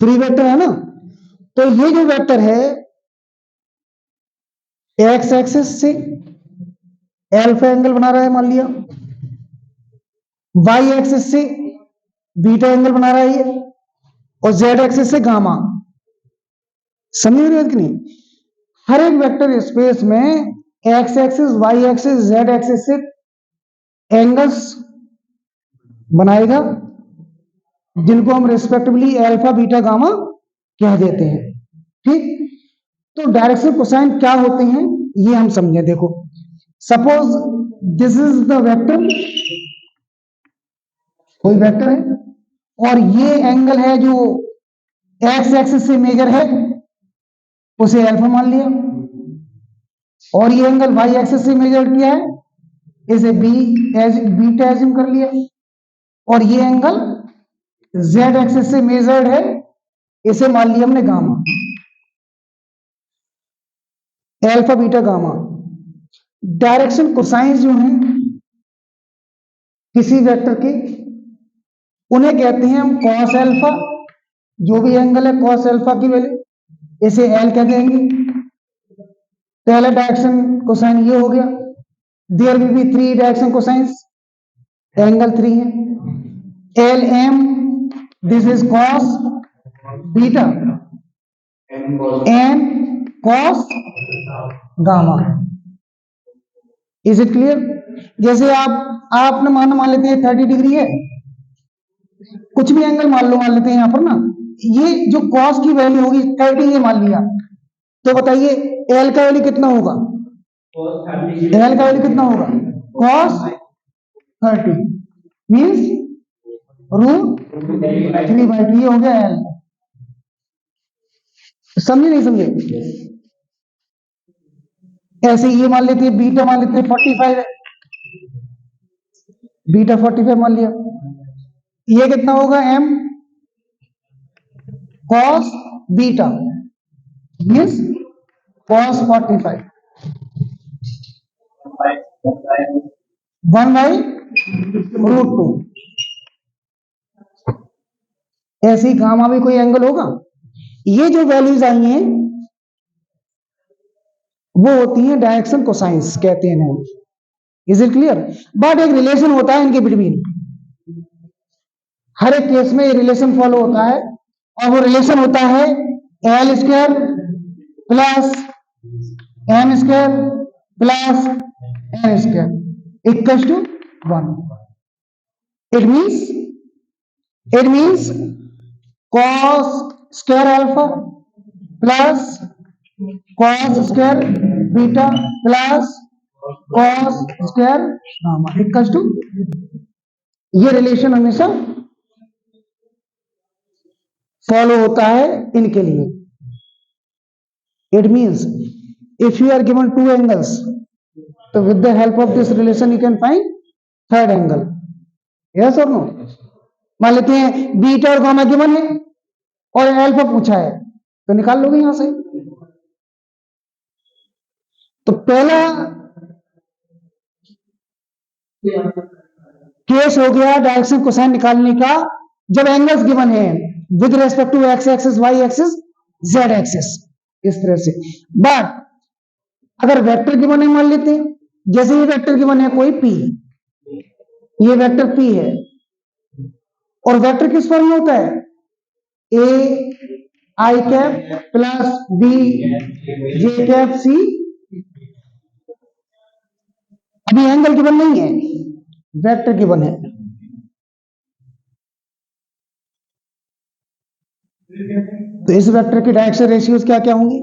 Free vector है ना। तो ये जो वेक्टर है एक्स एक्सिस से एल्फा एंगल बना रहा है मान लिया, वाई एक्सिस से बीटा एंगल बना रहा है ये, और जेड एक्सिस से गामा। समझ रहे हो कि नहीं? हर एक वेक्टर स्पेस में x axis, y axis, z axis से एंगल्स बनाएगा, जिनको हम रिस्पेक्टिवली अल्फा बीटा गामा कह देते हैं। ठीक, तो डायरेक्शन कोसाइन क्या होते हैं ये हम समझें। देखो, suppose this is the vector, कोई वेक्टर है और ये एंगल है जो एक्स एक्सिस से मेजर है, उसे अल्फा मान लिया, और ये एंगल वाई एक्सिस से मेजर किया है, इसे बीटा एज्यूम कर लिया, और ये एंगल जेड एक्सिस से मेजर्ड है, इसे मान लिया हमने gamma, alpha beta gamma. Direction cosine जो है किसी वेक्टर के, उन्हें कहते हैं हम कॉस अल्फा। जो भी एंगल है कॉस अल्फा की वैल्यू, इसे एल कह देंगे। पहला डायरेक्शन कोसाइन ये हो गया। There will be three direction cosines, angle three है। L M, this is cos beta, N cos gamma. Is it clear? जैसे आपने मान लेते हैं 30 डिग्री है, कुछ भी एंगल मान लेते हैं यहां पर ना, ये जो कॉस की वैल्यू होगी 30 ये मान लिया, तो बताइए एल का वैल्यू कितना होगा? एल का वैल्यू कितना होगा? कॉस 30 मीन्स √3/2, ये हो गया एल। समझे नहीं समझे? ऐसे ये मान लेते हैं बीटा, मान लेते हैं 45 है, बीटा 45 मान लिया, ये कितना होगा? M cos beta means cos 45, 1/√2। ऐसे ही गामा भी कोई एंगल होगा। ये जो वैल्यूज आई हैं वो होती हैं डायरेक्शन कोसाइंस कहते हैं हम। Is it clear? बट एक रिलेशन होता है इनके बिटवीन, हर एक केस में ये रिलेशन फॉलो होता है, और वो रिलेशन होता है L square plus M square plus N square equals to 1। It means cos square alpha plus cos square beta plus cos square gamma equals to, ये रिलेशन हमेशा फॉलो होता है इनके लिए। It means if you are given two angles, तो with the help of this relation you can find third angle. Yes और no? मान लेते हैं बीटा और गामा गिवन है और अल्फा पूछा है, तो निकाल लोगे यहां से। तो पहला केस हो गया डायरेक्शन कोसाइन निकालने का, जब एंगल्स गिवन है with respect to x axis, y axis, z axis, इस तरह से। बट अगर वेक्टर गिवन है, मान लेते हैं जैसे ये वेक्टर गिवन है कोई पी, ये वेक्टर पी है, और वेक्टर किस फॉर्म में होता है? A I cap plus B J cap C. अभी एंगल गिवन नहीं है, वेक्टर गिवन है। तो इस वेक्टर की डायरेक्शन रेशियोज क्या क्या होंगी?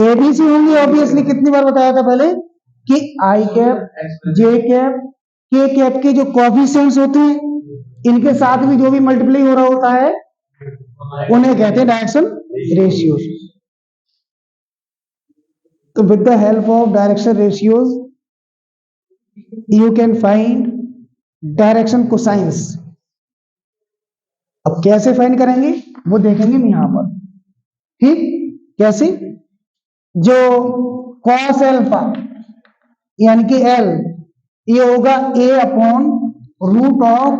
एबीसी होंगी ऑब्वियसली। कितनी बार बताया था पहले कि आई कैप, जे कैप, के कैप के जो कोएफिशिएंट्स होते हैं, इनके साथ भी जो भी मल्टीप्लाई हो रहा होता है उन्हें कहते हैं डायरेक्शन रेशियोज। तो with the help of direction ratios you can find direction cosines. अब कैसे फाइंड करेंगे वो देखेंगे हम यहां पर। ठीक, कैसे? जो कॉस एल्फा यानी कि एल, ये होगा A upon root of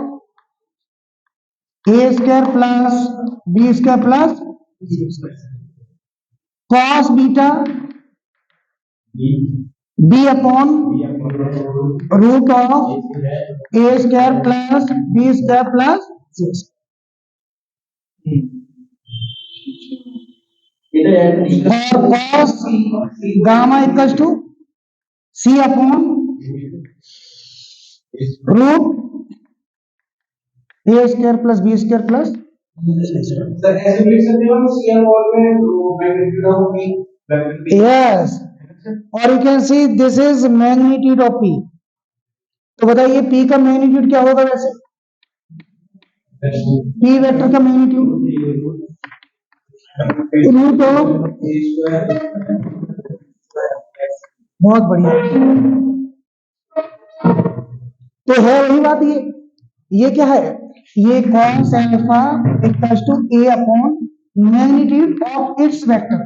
A square plus B square plus cos beta B upon root of A square plus B square plus C और cos gamma equals to C upon root A square plus B square plus yes, और you can see this is magnitude of P. तो बताइए P का magnitude क्या होगा वैसे? P vector का magnitude root of, बहुत बढ़िया। तो है वही बात, ये क्या है? ये cos alpha equals to A upon magnitude of its vector,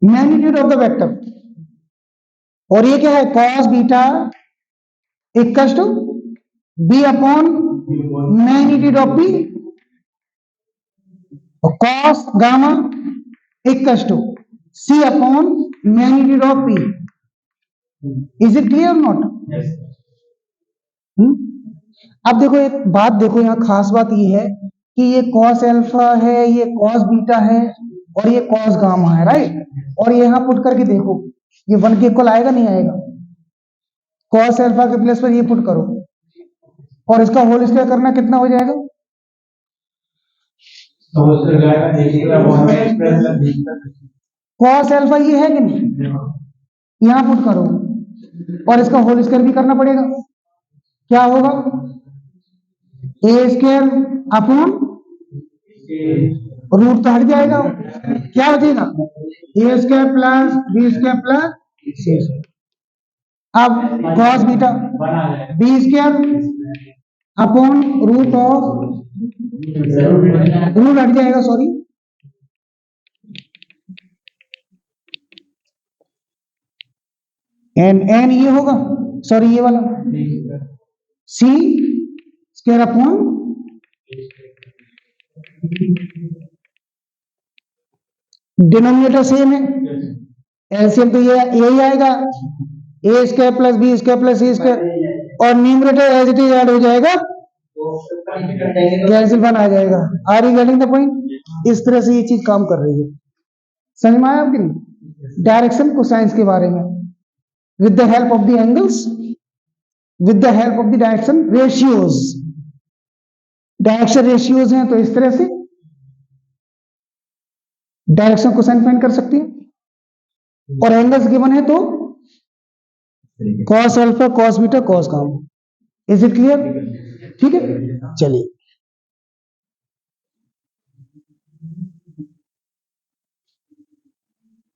magnitude of the vector. और ये क्या है? Cos beta equals to B upon magnitude of P, और cos gamma equals to C upon magnitude of P. Is it clear not? अब देखो एक बात, देखो यहाँ खास बात ये है कि ये कॉस एल्फा है, ये कॉस बीटा है और ये कॉस गामा है, राइट? और ये यहाँ पुट करके देखो, ये 1 के इक्वल आएगा नहीं आएगा? कॉस एल्फा के प्लेस पर ये पुट करो और इसका होल स्क्वायर करना, कितना हो जाएगा? कॉस एल्फा ये है कि नहीं? यहां पुट करो और इसका होल स्क्वायर भी करना पड़ेगा। क्या होगा? ए स्क्वायर अपॉन रूट तो हट जाएगा, क्या बचेगा? A square plus B square plus C. अब cos beta B square upon root of, root हट जाएगा, सॉरी, एन ये होगा, सॉरी ये वाला C square upon denominator same है, एलसीएम तो ये यही आएगा, A square plus B square plus C square, और numerator as it is add हो जाएगा, कैंसिल बन आ जाएगा। Are you getting the point? इस तरह से ये चीज काम कर रही है। समझ में आया आपकी नहीं? डायरेक्शन कोसाइंस के बारे में, with the help of the angles, with the help of the direction ratios, direction ratios हैं तो इस तरह से डायरेक्शन कोसाइन फाइंड कर सकती है। और एंगल्स गिवन है तो cos alpha, cos beta, cos gamma. Is it clear? ठीक है, चलिए।